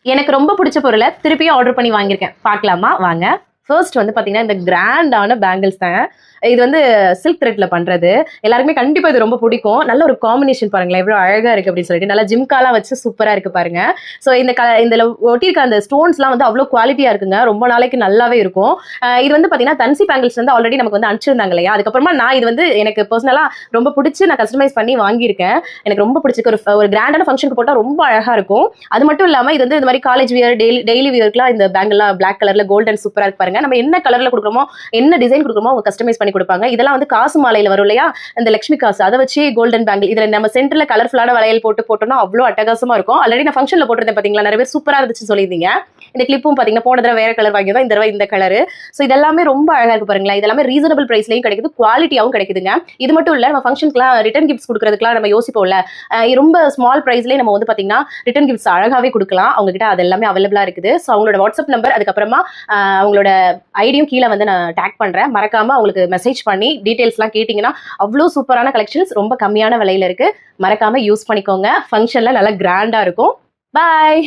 எனக்கு ரொம்ப பிடிச்ச பொருளை திருப்பியும் ஆர்டர் பண்ணி வாங்கியிருக்கேன். பார்க்கலாமா வாங்க. ஃபர்ஸ்ட் வந்து பார்த்தீங்கன்னா இந்த கிராண்டான பேங்கிள்ஸ் தான். இது வந்து சில்க் த்ரெட்ல பண்றது. எல்லாருக்குமே கண்டிப்பா இது ரொம்ப பிடிக்கும். நல்ல ஒரு காம்பினேஷன் பாருங்களேன், எவ்வளவு அழகா இருக்கு அப்படின்னு சொல்லிட்டு. நல்லா ஜிம்காலாம் வச்சு சூப்பரா இருக்கு பாருங்க. ஸோ இந்த ஒட்டியிருக்க அந்த ஸ்டோன்ஸ்லாம் வந்து அவ்வளோ குவாலிட்டியா இருக்குங்க. ரொம்ப நாளைக்கு நல்லாவே இருக்கும். இது வந்து பார்த்தீங்கன்னா தன்சி பேங்கிள்ஸ் வந்து ஆல்ரெடி நமக்கு வந்து அனுப்பிச்சிருந்தாங்க இல்லையா. அதுக்கப்புறமா நான் இது வந்து எனக்கு பர்சனலா ரொம்ப பிடிச்சி நான் கஸ்டமைஸ் பண்ணி வாங்கியிருக்கேன். எனக்கு ரொம்ப பிடிச்சிருக்கு. ஒரு கிராண்டான ஃபங்க்ஷனுக்கு போட்டால் ரொம்ப அழகா இருக்கும். அது மட்டும் இல்லாமல் இது வந்து இந்த மாதிரி காலேஜ் வியர் டெய்லி வியர்க்குலாம் இந்த பேங்கிள்லாம் பிளாக் கலர்ல கோல்டன் சூப்பரா இருக்கு பாருங்க. நம்ம என்ன கலர்ல கொடுக்குறோமோ என்ன டிசைன் கொடுக்குறோமோ அவங்க கஸ்டமைஸ் பண்ணி கொடுப்பாங்க. இதெல்லாம் வந்து காசு மாலையில வரும் இல்லையா, இந்த லட்சுமி காசு, அதை வச்சு கோல்டன் பேங்கிள் இதுல நம்ம சென்டர்ல கலர்ஃபுல்லான வளையல் போட்டோம்னா அவ்வளோ அட்டகாசமா இருக்கும். ஆல்ரெடி நான் ஃபங்க்ஷன்ல போட்டிருந்தேன் பாத்தீங்களா, நிறைய பேர் சூப்பரா இருந்துச்சு சொல்லியிருந்தீங்க. இந்த கிளிப்பும் பாத்தீங்கன்னா போன தடவை வேற கலர் வாங்கியதான், இந்த தடவை இந்த கலரு. ஸோ இதெல்லாமே ரொம்ப அழகா இருக்கு பாருங்களா. இதெல்லாமே ரீசனபிள் பிரைஸ்லயும் கிடைக்குது, குவாலிட்டியாவும் கிடைக்குதுங்க. இது மட்டும் இல்ல, நம்ம ஃபங்க்ஷனுக்குலாம் ரிட்டர்ன் கிஃப்ட்ஸ் கொடுக்கறதுக்குலாம் நம்ம யோசிப்போம்ல, ரொம்ப ஸ்மால் பிரைஸ்லேயே நம்ம வந்து பாத்தீங்கன்னா ரிட்டர்ன் கிஃப்ட்ஸ் அழகாவே கொடுக்கலாம். அவங்க கிட்ட அது எல்லாமே அவைலபிளா இருக்குது. ஸோ அவங்களோட வாட்ஸ்அப் நம்பர், அதுக்கப்புறமா அவங்களோட ஐடியும் கீழே வந்து நான் டேக் பண்றேன். மறக்காம அவங்களுக்கு மெசேஜ் பண்ணி டீடைல்ஸ்லாம் கேட்டீங்கன்னா அவ்வளோ சூப்பரான கலெக்ஷன்ஸ் ரொம்ப கம்மியான விலையில இருக்கு. மறக்காம யூஸ் பண்ணிக்கோங்க. ஃபங்க்ஷன்ல நல்லா கிராண்டா இருக்கும். பாய்.